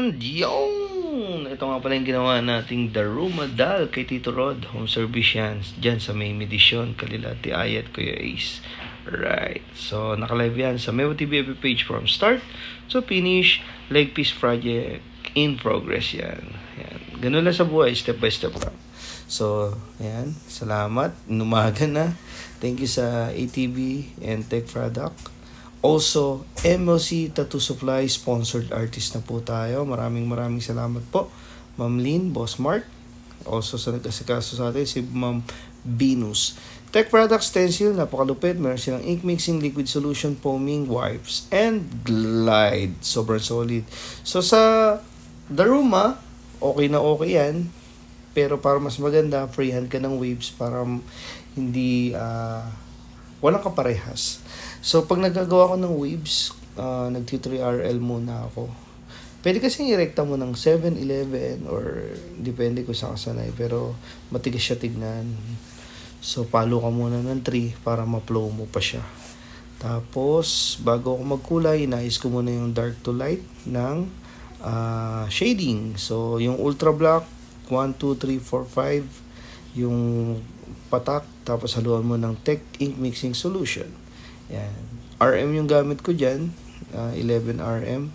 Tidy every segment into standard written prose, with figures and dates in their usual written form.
And yun! Ito nga pala yung ginawa nating Daruma Dal kay Tito Rod. Home service yan. Dyan sa may Medisyon, Kalilati Ayat, Kuya Ace. Right. So, nakalive yan sa Mewa TV FB page from start to finish. Leg piece project in progress yan. Yan. Ganun lang sa buhay. Step by step lang. So, ayan. Salamat. Numaga na. Thank you sa ATV and Tech Product. Also, MLC Tattoo Supply, sponsored artist na po tayo. Maraming salamat po. Ma'am Lynn, Boss Mark. Also, sa nagkasikaso sa atin, si Ma'am Venus. Tech Products Stencil, napakalupit. Meron silang ink mixing, liquid solution, foaming, wipes, and glide. Sobrang solid. So, sa Daruma, okay na okay yan. Pero para mas maganda, freehand ka ng waves para hindi, walang kaparehas. So, pag nagagawa ko ng waves, nagti-3RL muna ako. Pwede kasi irekta mo ng 7-11 or depende kung saan kasanay. Pero matigas siya tignan. So, palo ka muna ng 3 para ma-flow mo pa siya. Tapos, bago ako magkulay, inayos ko muna yung dark to light ng shading. So, yung ultra black, 1, 2, 3, 4, 5. Yung patak. Tapos, haluan mo ng Tech Ink Mixing Solution. Yan. RM yung gamit ko dyan. 11 RM.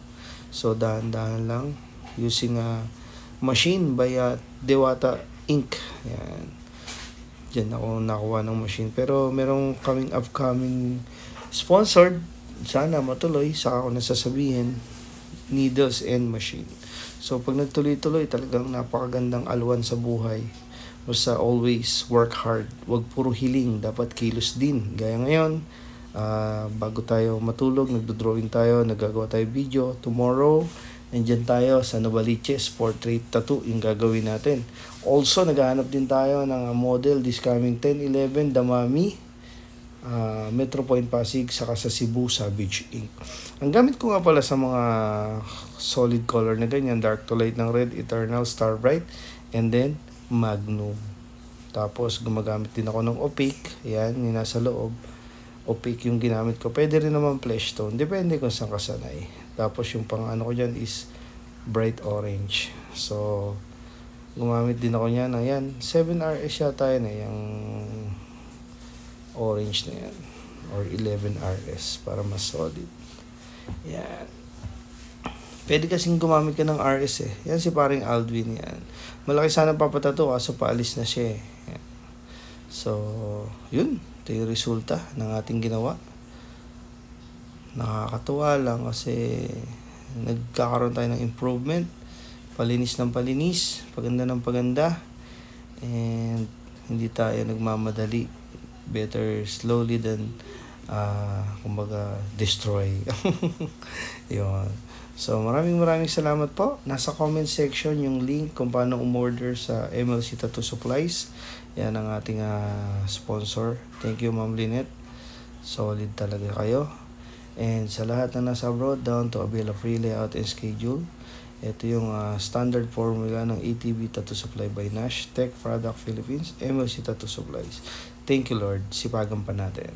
So, dahan-dahan lang. Using a machine by Dewata Ink. Yan. Dyan ako nakuha ng machine. Pero, merong coming upcoming sponsored. Sana matuloy. Saka ako nasasabihin. Needles and machine. So, pag nagtuloy-tuloy, talagang napakagandang alwan sa buhay. Basta always work hard. Huwag puro hiling. Dapat kilos din. Gaya ngayon, bago tayo matulog, nagdo-drawing tayo, nagagawa tayo video. Tomorrow, nandyan tayo sa Novaliches Portrait Tattoo, yung gagawin natin. Also, naghahanap din tayo ng model this coming 10-11, Damami, Metro Point Pasig, saka sa Cebu, Savage Ink. Ang gamit ko nga pala sa mga solid color na ganyan, dark to light ng red, Eternal, Star Bright, and then Magnum. Tapos, gumagamit din ako ng opaque. Yan, yung nasa loob. Opaque yung ginamit ko. Pwede rin naman flesh tone. Depende kung saan kasanay. Tapos yung pang ano ko dyan is bright orange. So, gumamit din ako niyan. Ayan, 7RS yata yun eh. Yung orange na yan. Or 11RS para mas solid. Yan. Pwede kasing gumamit ka ng RS eh. Yan si paring Aldwin yan. Malaki sana papatato kaso paalis na siya eh. Yan. So, yun. Ito yung resulta ng ating ginawa. Nakakatuwa lang kasi nagkakaroon tayo ng improvement. Palinis ng palinis. Paganda ng paganda. And hindi tayo nagmamadali. Better slowly than kumbaga destroy. Yun. So maraming salamat po. Nasa comment section yung link kung paano umorder sa MLC Tattoo Supplies. Yan ang ating sponsor. Thank you, Ma'am Lynette. Solid talaga kayo. And sa lahat na nasa abroad, down to avail a free layout and schedule. Ito yung standard formula ng ATV Tattoo Supply by Nash, Tech Product Philippines, MLC Tattoo Supplies. Thank you, Lord. Sipagan pa natin.